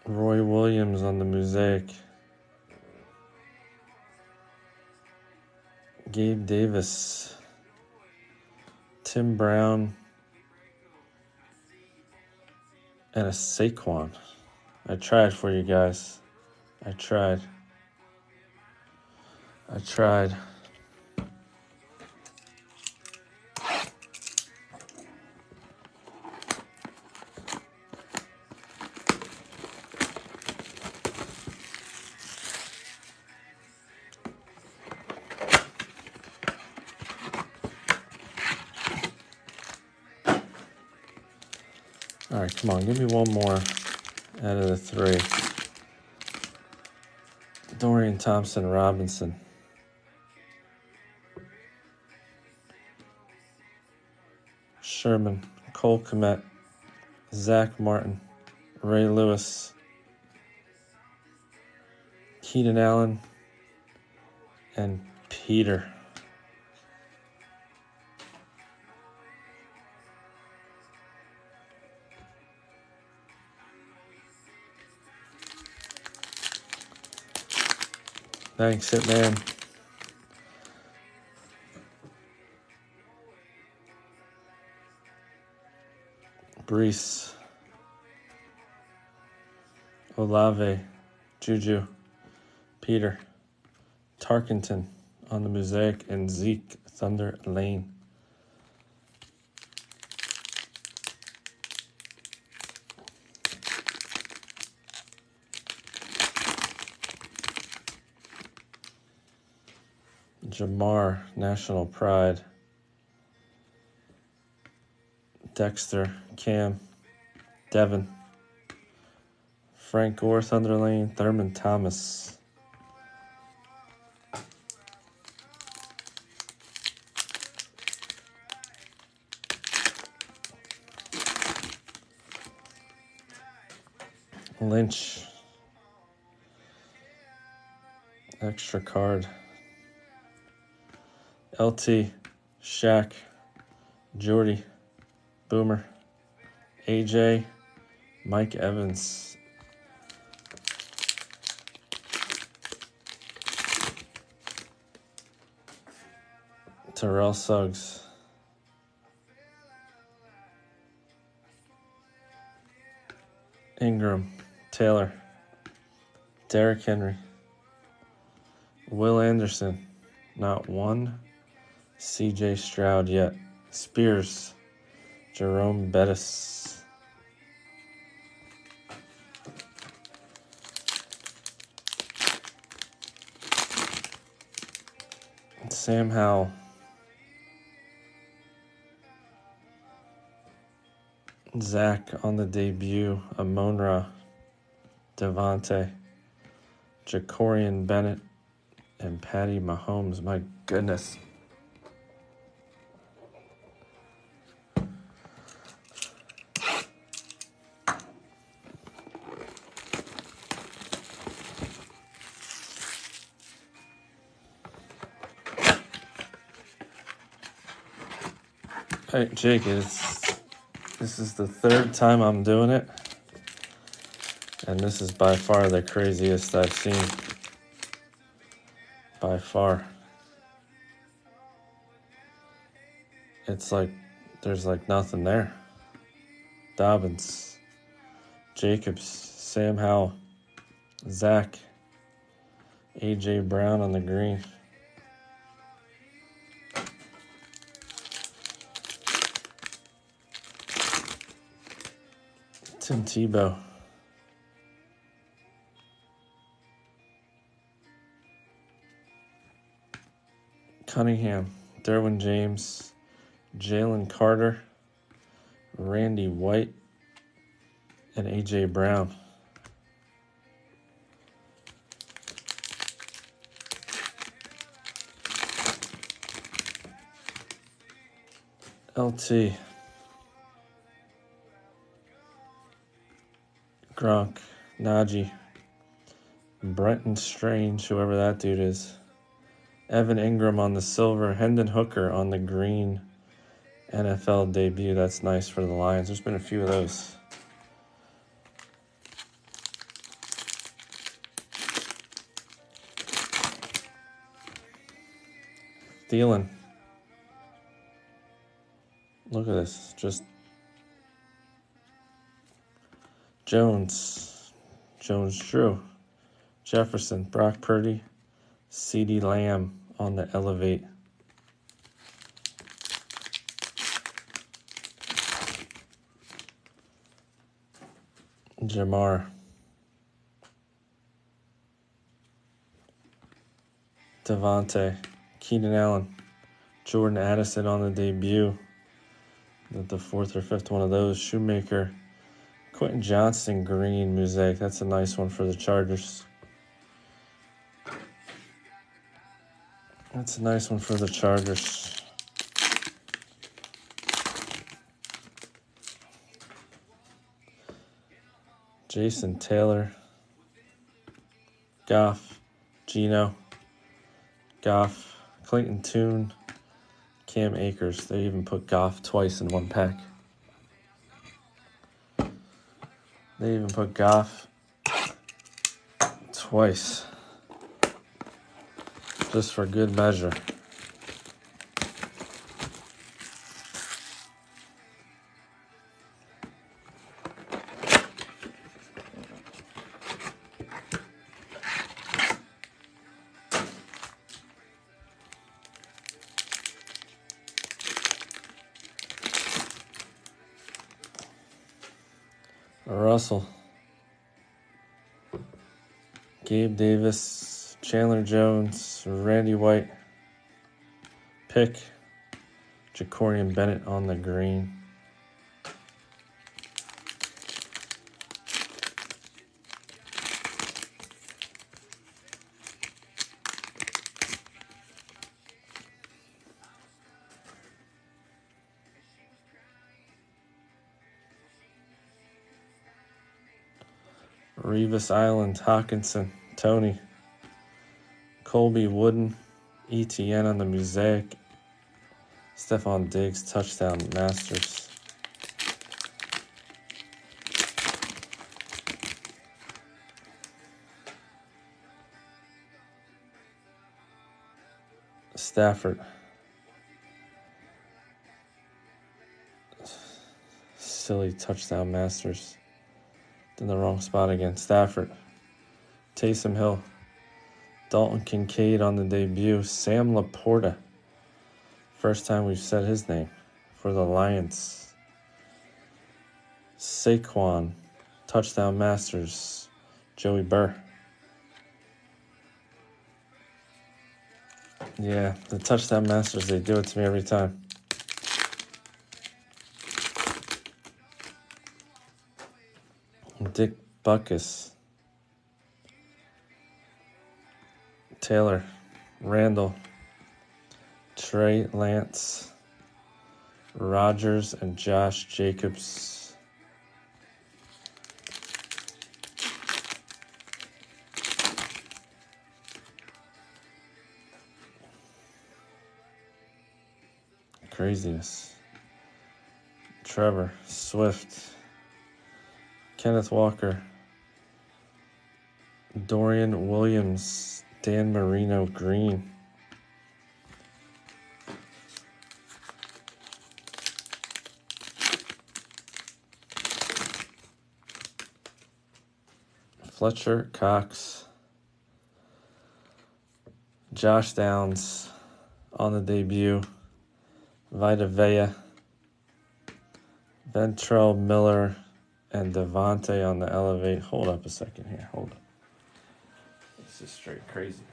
Roy Williams on the mosaic. Gabe Davis. Tim Brown. And a Saquon. I tried for you guys. I tried. All right, come on, give me one more out of the three. Dorian Thompson-Robinson. Sherman, Cole Kmet, Zach Martin, Ray Lewis, Keenan Allen, and Peter. Thanks, Hitman. Brees. Olave. Juju. Peter. Tarkenton on the mosaic, and Zeke, Thunder Lane. Jamar, National Pride. Dexter, Cam, Devin. Frank Gore, Thunder Lane, Thurman Thomas. Lynch. Extra card. LT, Shaq, Jordy, Boomer, AJ, Mike Evans. Terrell Suggs. Ingram, Taylor, Derrick Henry, Will Anderson, not one. CJ Stroud yet. Spears, Jerome Bettis. Sam Howell. Zach on the debut. Amon-Ra, Devontae, Jacorian Bennett, and Patty Mahomes. My goodness. Hey, Jake, this is the third time I'm doing it, and this is by far the craziest I've seen. By far. It's like there's like nothing there. Dobbins, Jacobs, Sam Howell, Zach, AJ Brown on the green. Tim Tebow. Cunningham, Derwin James, Jalen Carter, Randy White, and A.J. Brown. LT, Gronk, Najee, Brenton Strange, whoever that dude is, Evan Ingram on the silver, Hendon Hooker on the green NFL debut. That's nice for the Lions. There's been a few of those. Thielen. Look at this. Just Jones, Drew, Jefferson, Brock Purdy, CeeDee Lamb on the elevate. Jamar. Devontae, Keenan Allen, Jordan Addison on the debut. The fourth or fifth one of those. Shoemaker, Quentin Johnson, green mosaic. That's a nice one for the Chargers. That's a nice one for the Chargers. Jason Taylor, Goff, Geno, Goff, Clayton Tune, Cam Akers. They even put Goff twice in one pack. They even put Goff twice. Just for good measure. Russell, Gabe Davis, Chandler Jones, Randy White, pick, Jacorian Bennett on the green. Revis Island, Hawkinson, Tony, Colby Wooden, ETN on the mosaic, Stephon Diggs, touchdown Masters. Stafford. Silly touchdown Masters. In the wrong spot again. Stafford. Taysom Hill. Dalton Kincaid on the debut. Sam Laporta. First time we've said his name for the Lions. Saquon. Touchdown Masters. Joey Burr. Yeah, the touchdown Masters, they do it to me every time. Dick Butkus. Taylor. Randall. Trey Lance. Rodgers and Josh Jacobs. Craziness. Trevor, Swift, Kenneth Walker, Dorian Williams, Dan Marino, green. Fletcher Cox, Josh Downs on the debut, Vita Vea, Ventrell Miller, and Devontae on the elevate. Hold up a second here. Hold up. This is straight craziness.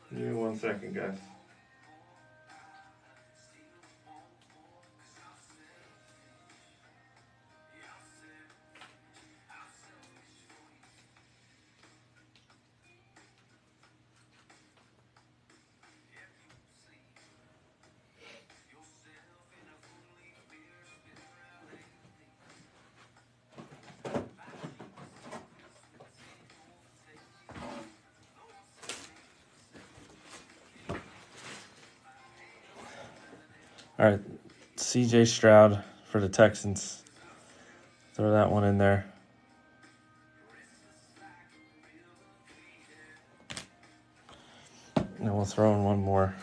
Give me 1 second, guys. All right, C.J. Stroud for the Texans. Throw that one in there. And we'll throw in one more.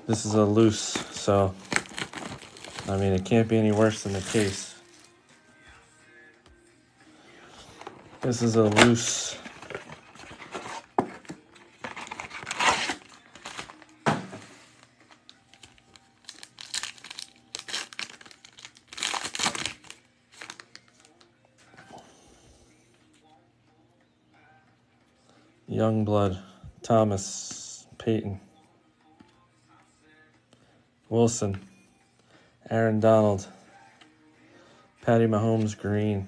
This is a loose, so, I mean, it can't be any worse than the case. This is a loose. Youngblood, Thomas, Peyton, Wilson, Aaron Donald, Patty Mahomes, green.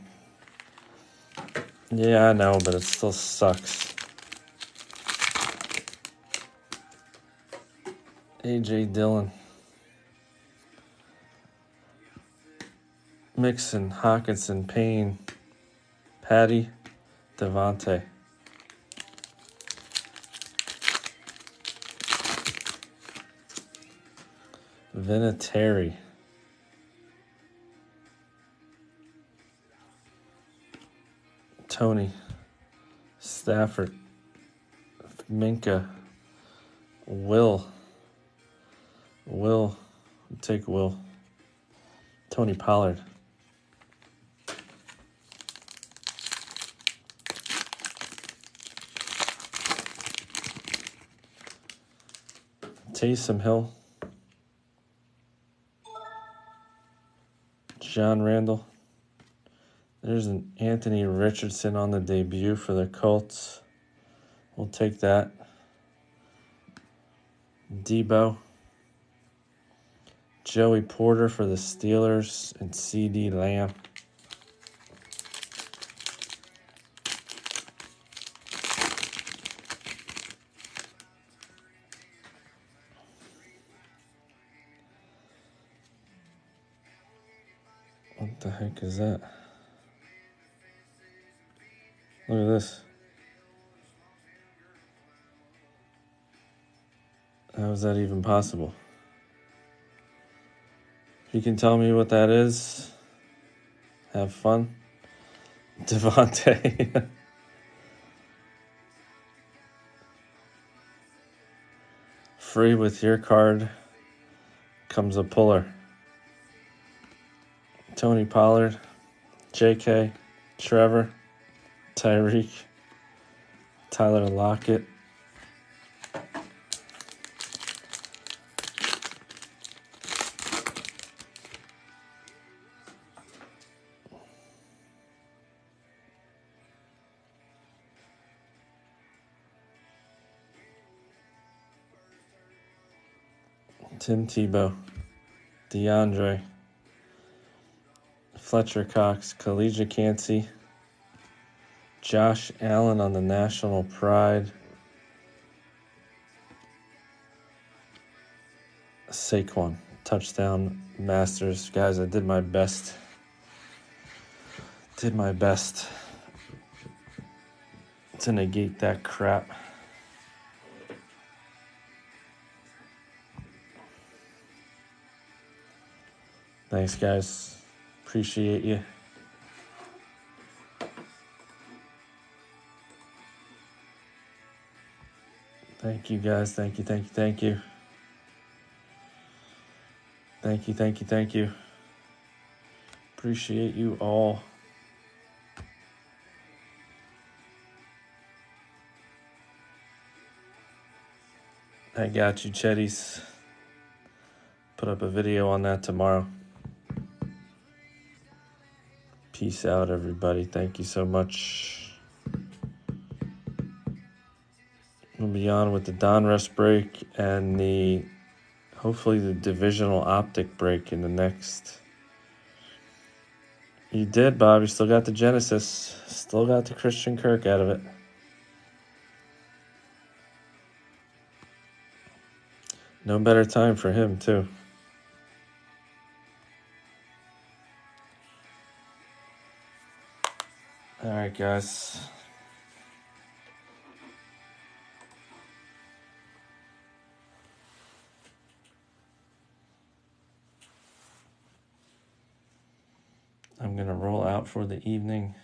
Yeah, I know, but it still sucks. A.J. Dillon, Mixon, Hawkinson, Payne, Patty, Devontae. Vinatieri. Tony. Stafford. Minka. Will. Take Will. Tony Pollard. Taysom Hill. John Randall. There's an Anthony Richardson on the debut for the Colts. We'll take that. Debo. Joey Porter for the Steelers and CD Lamb. What the heck is that? Look at this. How is that even possible? If you can tell me what that is, have fun. Devontae. Free with your card comes a puller. Tony Pollard, JK, Trevor, Tyreek, Tyler Lockett. Tim Tebow, DeAndre, Fletcher Cox, Khalija Cansey, Josh Allen on the National Pride, Saquon, touchdown, Masters. Guys, I did my best. To negate that crap. Thanks, guys. Appreciate you. Thank you, guys. Thank you. Thank you. Appreciate you all. I got you, Chetties. Put up a video on that tomorrow. Peace out, everybody. Thank you so much. We'll be on with the Donruss break and hopefully the divisional optic break in the next. You did, Bob. You still got the Genesis. Still got the Christian Kirk out of it. No better time for him, too. All right, guys. I'm going to roll out for the evening.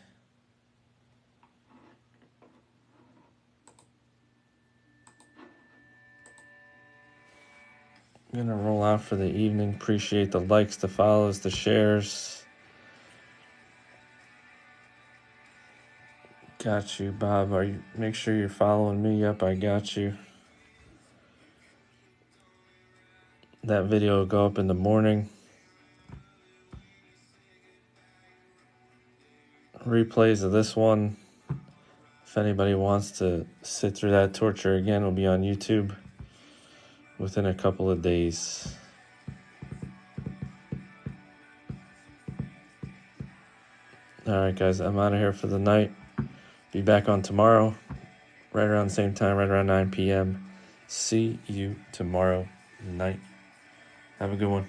Appreciate the likes, the follows, the shares. Got you, Bob. Make sure you're following me up. I got you. That video will go up in the morning. Replays of this one, if anybody wants to sit through that torture again, will be on YouTube within a couple of days. All right, guys, I'm out of here for the night. Be back on tomorrow, right around the same time, right around 9 p.m. See you tomorrow night. Have a good one.